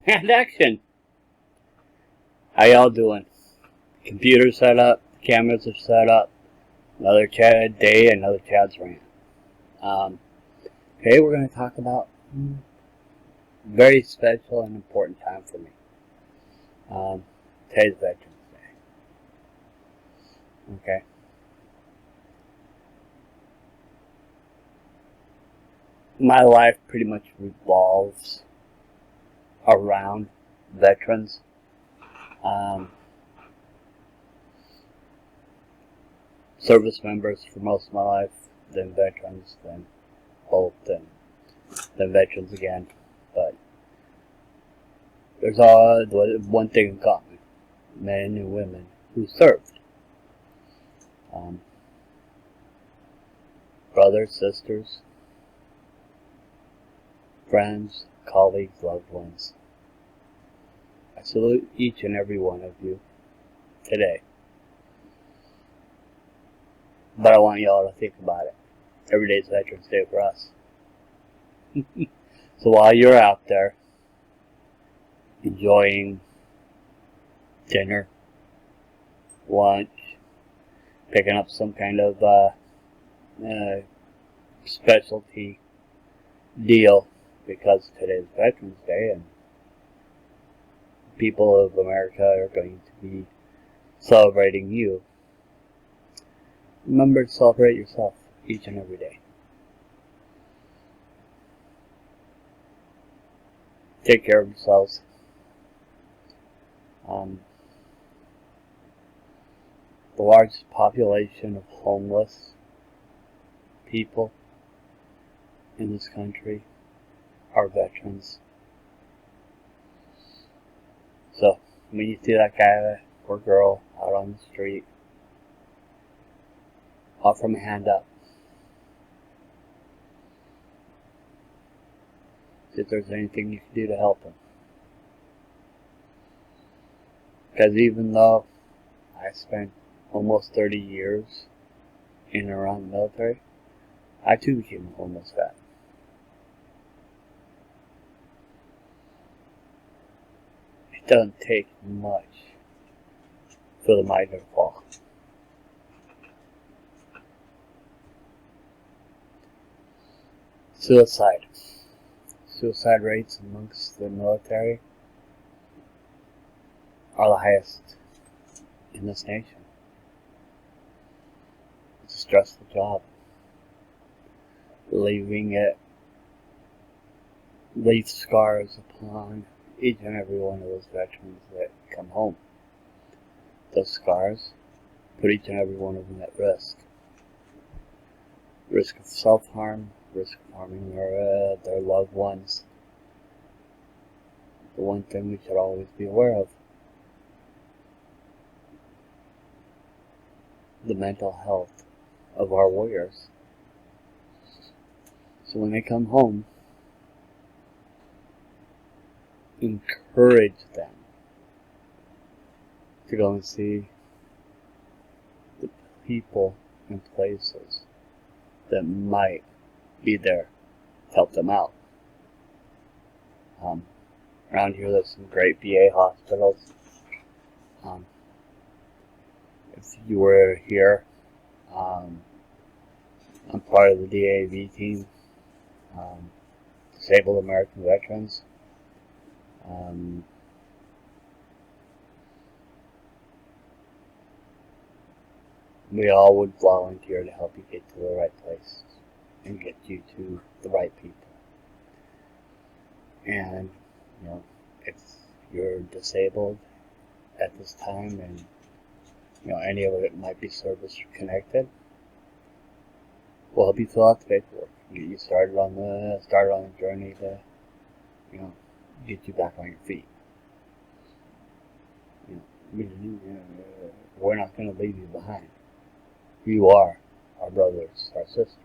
And action! How y'all doing? Computer set up, cameras are set up. Another Chad day, another Chad's rant. Um, Today we're going to talk about a very special and important time for me. Today's Veterans Day. Okay. My life pretty much revolves around veterans. Service members for most of my life, then veterans, then both, then veterans again. But there's all one thing in common: men and women who served. Brothers, sisters, friends, colleagues, loved ones. I salute each and every one of you today. But I want y'all to think about it. Every day is Veterans Day for us. So while you're out there enjoying dinner, lunch, picking up some kind of specialty deal because today's Veterans Day and people of America are going to be celebrating you, remember to celebrate yourself each and every day. Take care of yourselves. The largest population of homeless people in this country are veterans. So when you see that guy or girl out on the street, offer them a hand up. See if there's anything you can do to help them. Because even though I spent almost 30 years in and around the military, I too became a homeless vet. It doesn't take much for the mighty to fall. Suicide. Suicide rates amongst the military are the highest in this nation. It's a stressful job. Leaves scars upon each and every one of those veterans that come home. Those scars put each and every one of them at risk. Risk of self-harm, risk of harming their loved ones. The one thing we should always be aware of: the mental health of our warriors. So when they come home, encourage them to go and see the people and places that might be there to help them out. Around here there's some great VA hospitals. If you were here, I'm part of the DAV team, Disabled American Veterans. We all would volunteer to help you get to the right place and get you to the right people. And, if you're disabled at this time and, any of it might be service connected, we'll help you fill out the paperwork and get you started on the journey to, get you back on your feet. We're not going to leave you behind. You are our brothers, our sisters.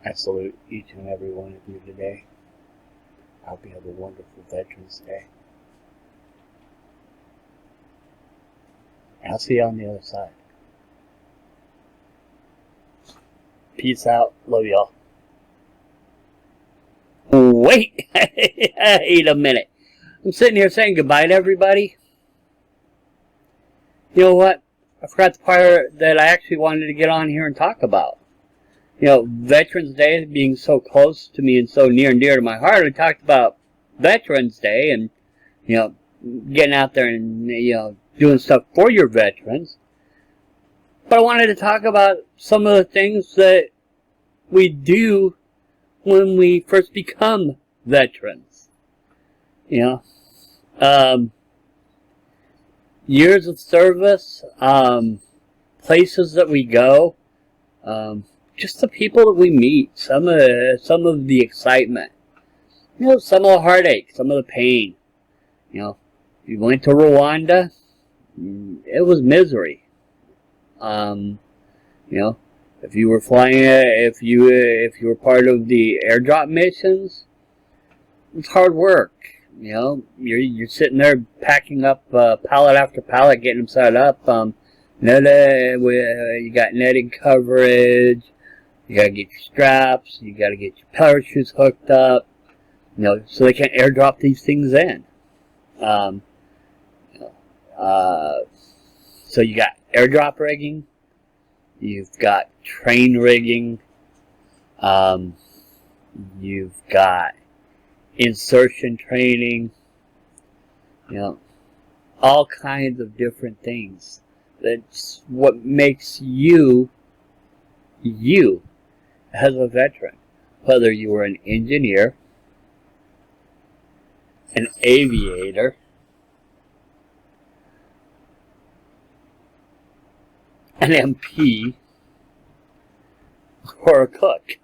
I salute each and every one of you today. I hope you have a wonderful Veterans Day. And I'll see you on the other side. Peace out. Love y'all. Wait. Wait a minute. I'm sitting here saying goodbye to everybody. You know what? I forgot the part that I actually wanted to get on here and talk about. You know, Veterans Day being so close to me and so near and dear to my heart. I talked about Veterans Day and, you know, getting out there and, you know, doing stuff for your veterans. But I wanted to talk about some of the things that we do when we first become veterans. You know, years of service, places that we go, just the people that we meet, some of the excitement, you know, some of the heartache, some of the pain. You know, you went to Rwanda, it was misery. You know, if you were flying, if you were part of the airdrop missions, it's hard work. You know, you're sitting there packing up pallet after pallet, getting them set up. You got netting coverage. You gotta get your straps. You gotta get your parachutes hooked up. You know, so they can airdrop these things in. So you got airdrop rigging. You've got train rigging. You've got insertion training. You know, all kinds of different things. That's what makes you as a veteran. Whether you were an engineer, an aviator, an MP, or a cook.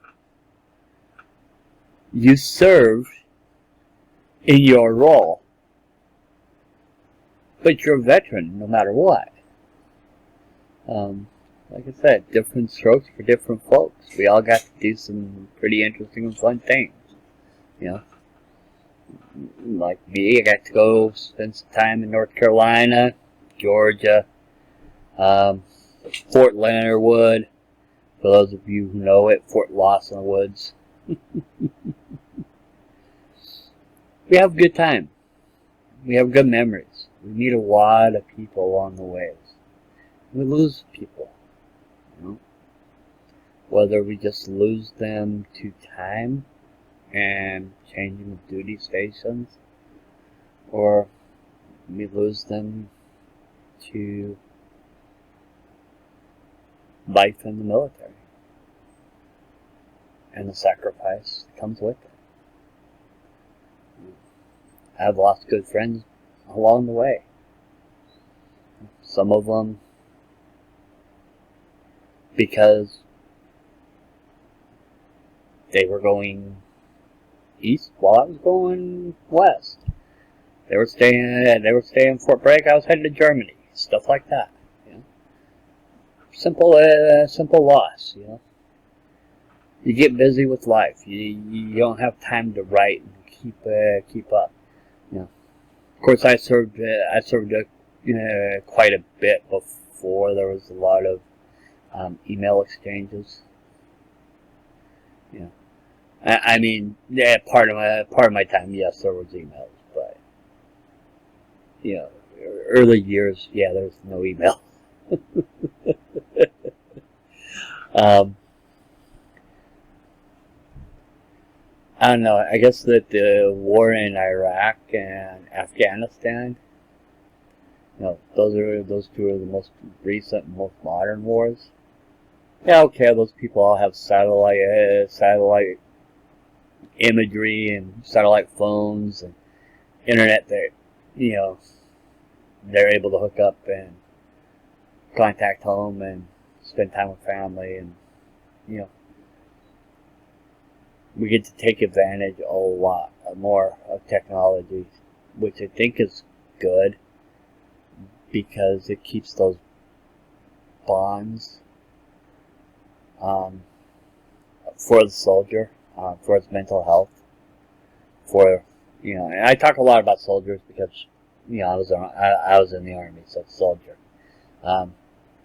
You served in your role. But you're a veteran no matter what. Like I said, different strokes for different folks. We all got to do some pretty interesting and fun things. You know, like me, I got to go spend some time in North Carolina, Georgia, Fort Leonard Wood. For those of you who know it, Fort Lawson Woods. We have a good time. We have good memories. We meet a lot of people along the way. We lose people. You know? Whether we just lose them to time and changing of duty stations, or we lose them to life in the military and the sacrifice that comes with it. I've lost good friends along the way. Some of them because they were going east while I was going west. They were staying in Fort Bragg. I was headed to Germany. Stuff like that. You know? Simple loss. You know, you get busy with life. You don't have time to write and keep up. You know, of course, I served quite a bit before there was a lot of email exchanges. You know, I mean, yeah, part of my time, yes, there was emails, but you know, early years, yeah, there was no email. I don't know. I guess that the war in Iraq and Afghanistan, you know, those two are the most recent, most modern wars. Yeah, okay, those people all have satellite imagery and satellite phones and internet that, you know, they're able to hook up and contact home and spend time with family, and you know, we get to take advantage a lot more of technology, which I think is good because it keeps those bonds for the soldier, for his mental health, for, you know, and I talk a lot about soldiers because, you know, I was in the Army, so soldier.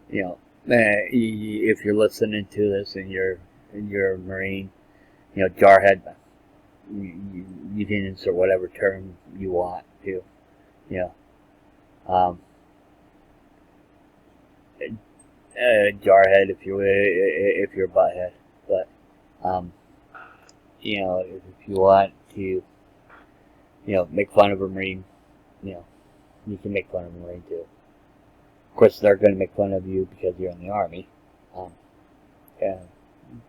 You know, if you're listening to this and you're you're a Marine, jarhead. You can insert whatever term you want to, you know. Jarhead if you're a butthead, but if you want to, make fun of a Marine, you can make fun of a Marine too. Of course, they're going to make fun of you because you're in the Army. Yeah,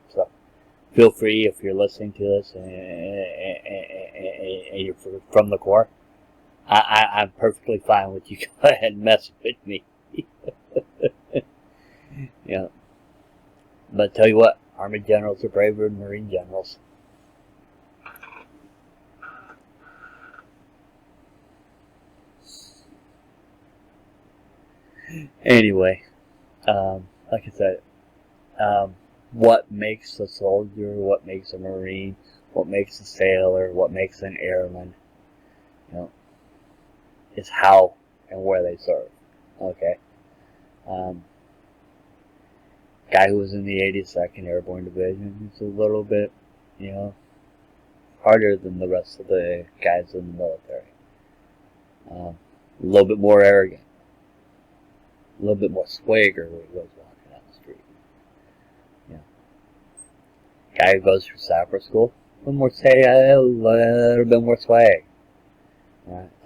so feel free if you're listening to this and you're from the Corps. I'm perfectly fine with you. Go ahead and mess with me. Yeah. But tell you what, Army generals are braver than Marine generals. Anyway, like I said, what makes a soldier, what makes a Marine, what makes a sailor, what makes an airman, is how and where they serve. Okay. Guy who was in the 82nd Airborne Division is a little bit, harder than the rest of the guys in the military. A little bit more arrogant. A little bit more swagger when he goes walking down the street. Guy who goes through sapper school, a little bit more swag.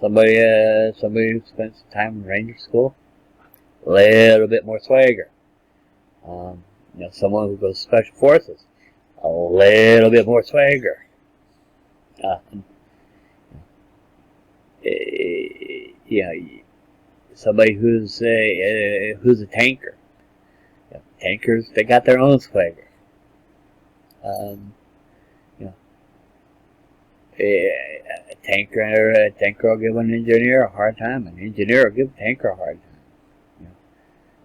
Somebody who spent some time in Ranger school, a little bit more swagger. Someone who goes to Special Forces, a little bit more swagger. Somebody who's a tanker. Tankers, they got their own swagger. A tanker will give an engineer a hard time. An engineer will give a tanker a hard time.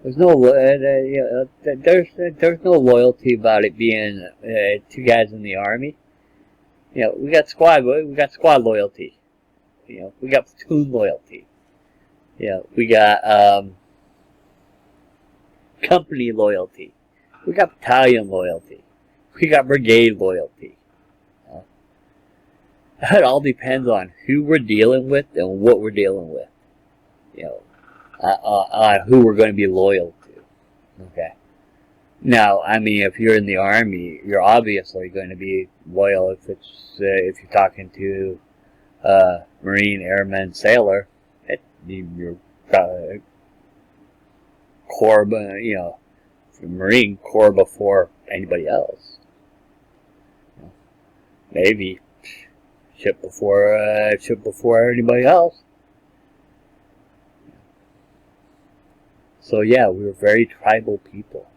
There's no loyalty about it being two guys in the Army. We got squad loyalty. We got platoon loyalty. We got company loyalty. We got battalion loyalty. We got brigade loyalty. It all depends on who we're dealing with and what we're dealing with. Who we're going to be loyal to. Okay. Now, I mean, if you're in the Army, you're obviously going to be loyal if you're talking to Marine, Airman, Sailor. You're Corps, Marine Corps before anybody else. Maybe ship before anybody else. So yeah, we were very tribal people.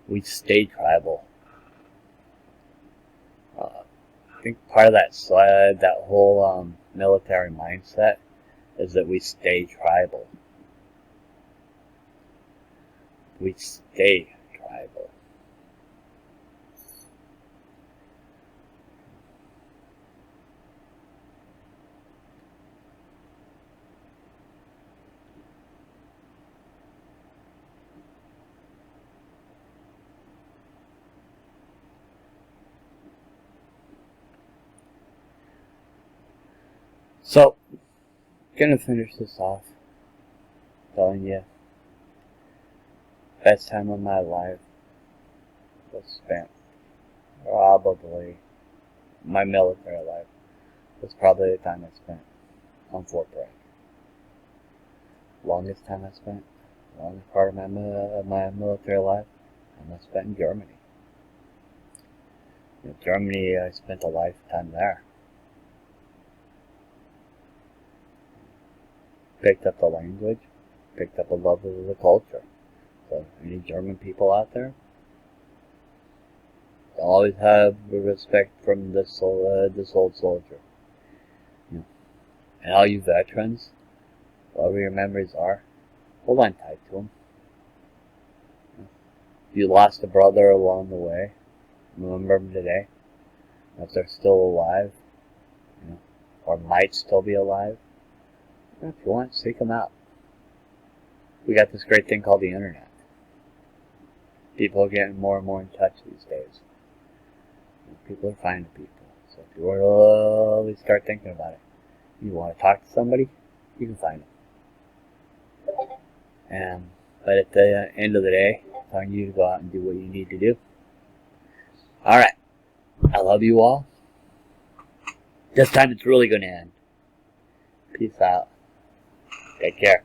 We stayed tribal. I think part of that whole military mindset is that we stay tribal. We stay tribal. So, gonna finish this off telling you, best time of my life was spent, probably, my military life was probably the time I spent on Fort Bragg. Longest time I spent, longest part of my military life, I spent in Germany. In Germany, I spent a lifetime there. Picked up the language, picked up a love of the culture. So, any German people out there, always have respect from this old soldier. And all you veterans, whatever your memories are, hold on tight to them. If you lost a brother along the way, remember them today. If they're still alive, or might still be alive, if you want, seek them out. We got this great thing called the internet. People are getting more and more in touch these days. People are finding people. So if you really start thinking about it, you want to talk to somebody, you can find them. But at the end of the day, it's on you to go out and do what you need to do. Alright. I love you all. This time it's really going to end. Peace out. Take care.